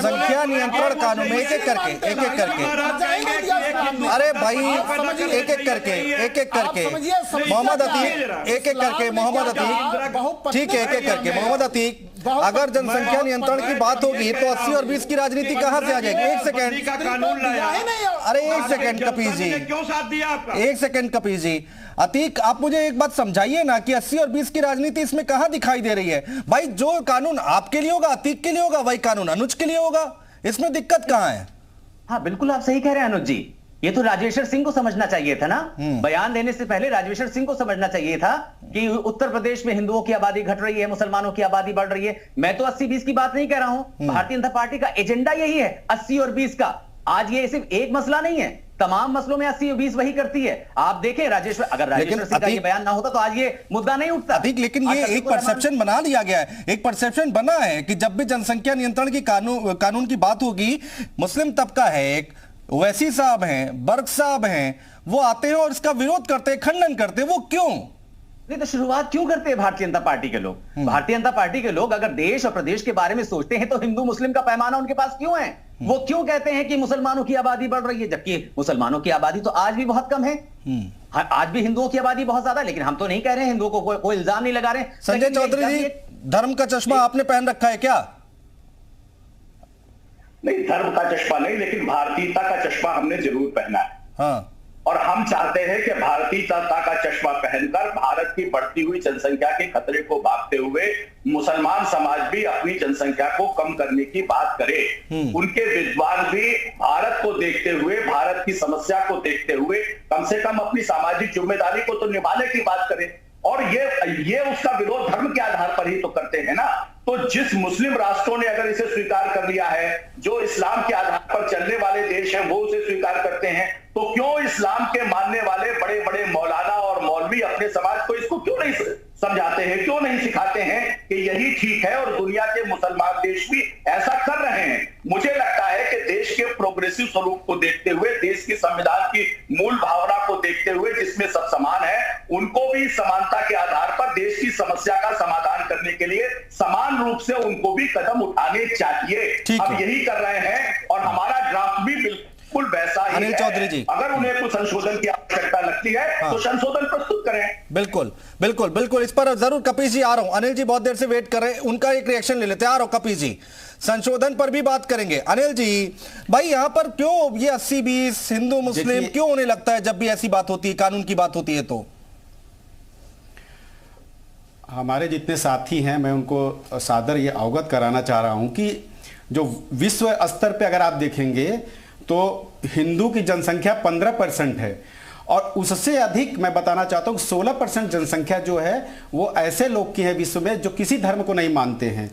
जनसंख्या नियंत्रण कानून में एक एक करके अरे भाई एक एक करके मोहम्मद अतीक ठीक है, एक एक करके मोहम्मद अतीक, अगर जनसंख्या नियंत्रण की बात होगी तो 80 और 20 की राजनीति कहां से आ जाएगी? एक सेकंड, अरे एक सेकंड कपील जी, क्यों साथ दिया आपका? एक सेकंड कपील जी। अतीक, आप मुझे एक बात समझाइए ना कि 80 और 20 की राजनीति इसमें कहां दिखाई दे रही है? भाई जो कानून आपके लिए होगा, अतीक के लिए होगा, वही कानून अनुज के लिए होगा, इसमें दिक्कत कहां है? हाँ बिल्कुल, आप सही कह रहे हैं अनुज जी। ये तो राजेश्वर सिंह को समझना चाहिए था ना, बयान देने से पहले राजेश्वर सिंह को समझना चाहिए था कि उत्तर प्रदेश में हिंदुओं की आबादी घट रही है, मुसलमानों की आबादी बढ़ रही है। मैं तो 80-20 की बात नहीं कह रहा हूं, भारतीय जनता पार्टी का एजेंडा यही है 80 और 20 का। आज ये सिर्फ एक मसला नहीं है, तमाम मसलों में 80 और 20 वही करती है। आप देखें राजेश्वर, अगर राजेश्वर सिंह का ये बयान ना होता तो आज ये मुद्दा नहीं उठता। लेकिन ये एक परसेप्शन बना लिया गया है, एक परसेप्शन बना है कि जब भी जनसंख्या नियंत्रण की कानून की बात होगी, मुस्लिम तबका है, एक ओवैसी साहब हैं, बर्ग साहब हैं, वो आते हैं और इसका विरोध करते हैं, खंडन करते हैं। वो क्यों नहीं? तो शुरुआत क्यों करते हैं भारतीय जनता पार्टी के लोग? भारतीय जनता पार्टी के लोग अगर देश और प्रदेश के बारे में सोचते हैं तो हिंदू मुस्लिम का पैमाना उनके पास क्यों है? वो क्यों कहते हैं कि मुसलमानों की आबादी बढ़ रही है, जबकि मुसलमानों की आबादी तो आज भी बहुत कम है। आज भी हिंदुओं की आबादी बहुत ज्यादा, लेकिन हम तो नहीं कह रहे हैं, हिंदुओं को कोई इल्जाम नहीं लगा रहे। संजय चौधरी जी, धर्म का चश्मा आपने पहन रखा है क्या? नहीं, धर्म का चश्मा नहीं, लेकिन भारतीयता का चश्मा हमने जरूर पहना है। हाँ। और हम चाहते हैं कि भारतीयता का चश्मा पहनकर भारत की बढ़ती हुई जनसंख्या के खतरे को भागते हुए मुसलमान समाज भी अपनी जनसंख्या को कम करने की बात करे। उनके विद्वान भी भारत को देखते हुए, भारत की समस्या को देखते हुए कम से कम अपनी सामाजिक जिम्मेदारी को तो निभाने की बात करें। और ये उसका विरोध धर्म के आधार पर ही तो करते हैं ना। तो जिस मुस्लिम राष्ट्रों ने अगर इसे स्वीकार कर लिया है, जो इस्लाम के आधार पर चलने वाले देश हैं वो उसे स्वीकार करते हैं, तो क्यों इस्लाम के मानने वाले बड़े बड़े मौलाना और मौलवी अपने समाज को इसको क्यों नहीं समझाते हैं, क्यों नहीं सिखाते हैं कि यही ठीक है? और दुनिया के मुसलमान देश भी ऐसा कर रहे हैं। मुझे लगता है कि देश के प्रोग्रेसिव स्वरूप को देखते हुए, देश की संविधान की मूल भावना को देखते हुए, जिसमें सब समान है, उनको भी समानता के आधार पर देश की समस्या का समाधान करने के लिए समान रूप से उनको भी कदम उठाने चाहिए। अब यही कर रहे हैं और हमारा ड्राफ्ट भी बिल्कुल वैसा ही अनिल है। चौधरी जी, अगर उन्हें कुछ संशोधन की आवश्यकता लगती है तो संशोधन प्रस्तुत करें। बिल्कुल बिल्कुल बिल्कुल, इस पर जरूर कपील जी आ रहा हूं। अनिल जी बहुत देर से वेट कर रहे हैं, उनका एक रिएक्शन ले लेते हैं। आ रहा हूं कपील जी, संशोधन पर भी बात करेंगे। अनिल जी भाई, यहां पर क्यों ये 80-20 हिंदू मुस्लिम क्यों होने लगता है जब भी ऐसी बात होती है, कानून की बात होती है? तो हमारे जितने साथी हैं, मैं उनको सादर ये अवगत कराना चाह रहा हूं कि जो विश्व स्तर पे अगर आप देखेंगे तो हिंदू की जनसंख्या 15% है, और उससे अधिक मैं बताना चाहता हूं 16% जनसंख्या जो है वो ऐसे लोग की है विश्व में जो किसी धर्म को नहीं मानते हैं।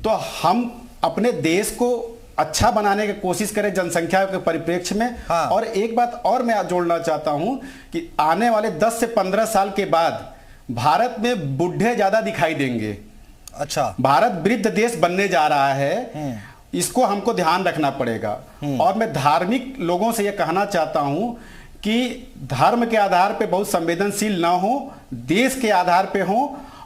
तो हम अपने देश को अच्छा बनाने की कोशिश करें जनसंख्या के परिप्रेक्ष्य में। हाँ। और एक बात और मैं जोड़ना चाहता हूं कि आने वाले 10 से 15 साल के बाद भारत में बूढ़े ज्यादा दिखाई देंगे। अच्छा, भारत वृद्ध देश बनने जा रहा है, इसको हमको ध्यान रखना पड़ेगा। और मैं धार्मिक लोगों से यह कहना चाहता हूं कि धर्म के आधार पे बहुत संवेदनशील ना हो, देश के आधार पे हो।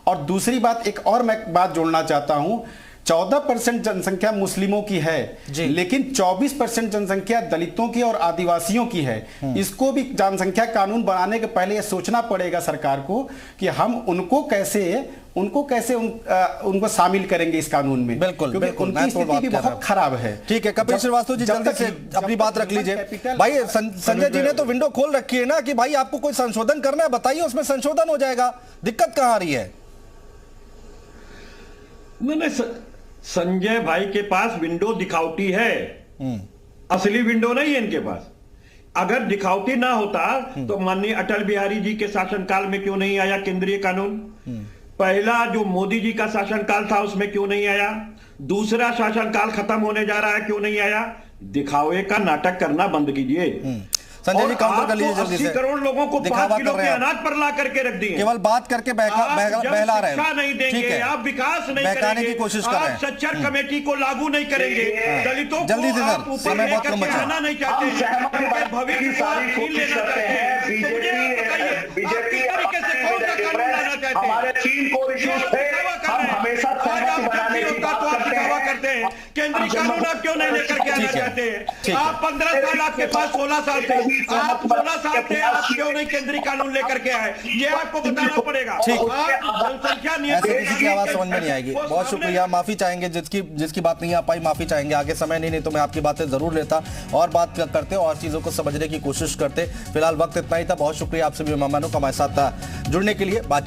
और दूसरी बात, एक और मैं बात जोड़ना चाहता हूं, 14% जनसंख्या मुस्लिमों की है, लेकिन 24% जनसंख्या दलितों की और आदिवासियों की है। इसको भी जनसंख्या कानून बनाने के पहले यह सोचना पड़ेगा सरकार को कि हम उनको कैसे उनको शामिल करेंगे इस कानून में। बिल्कुल बिल्कुल, उनकी स्थिति भी बहुत खराब है। ठीक है कपिल श्रीवास्तव जी, जल्दी से अपनी बात रख लीजिए। भाई संजय जी ने तो विंडो खोल रखी है ना कि भाई आपको कोई संशोधन करना है, बताइए, उसमें संशोधन हो जाएगा। दिक्कत कहां आ रही है? नहीं, संजय भाई के पास विंडो दिखावटी है, असली विंडो नहीं है इनके पास। अगर दिखावटी ना होता तो माननीय अटल बिहारी जी के शासनकाल में क्यों नहीं आया केंद्रीय कानून? पहला जो मोदी जी का शासनकाल था उसमें क्यों नहीं आया? दूसरा शासनकाल खत्म होने जा रहा है, क्यों नहीं आया? दिखावे का नाटक करना बंद कीजिए। संजय जी काउंटर कर लीजिए जल्दी से। 80 करोड़ लोगों को 5 किलो के अनाज पर ला करके रख दिए। केवल बात करके बहला रहे हैं। नहीं देंगे, आप विकास नहीं करेंगे, की कोशिश कर रहे हैं। सच्चर कमेटी को लागू नहीं करेंगे, दलितों को जल्दी से आप ऊपर लेकर के आना नहीं चाहते, भविष्य को छीन लेना चाहते हैं। बीजेपी तरीके से कौन सा कानून लाना चाहते हैं? हमारे 3 कोर इश्यूज थे, हम हमेशा सहमति बनाने की बात करते हैं। केंद्रीय कानून आप क्यों नहीं लेकर के आना चाहते हैं? आप 15 साल, आपके पास 16 साल थे, आप 16 साल थे, आप क्यों नहीं केंद्रीय कानून लेकर के आए? ये आपको बताना पड़ेगा। जनसंख्या ऐसे किसी की आवाज समझ में नहीं आएगी। बहुत शुक्रिया, माफी चाहेंगे जिसकी बात नहीं आ पाई, माफी चाहेंगे। आगे समय नहीं तो मैं आपकी बातें जरूर लेता और बात करते और चीजों को समझने की कोशिश करते। फिलहाल वक्त इतना ही था। बहुत शुक्रिया आप सभी मेहमानों का हमारे साथ जुड़ने के लिए।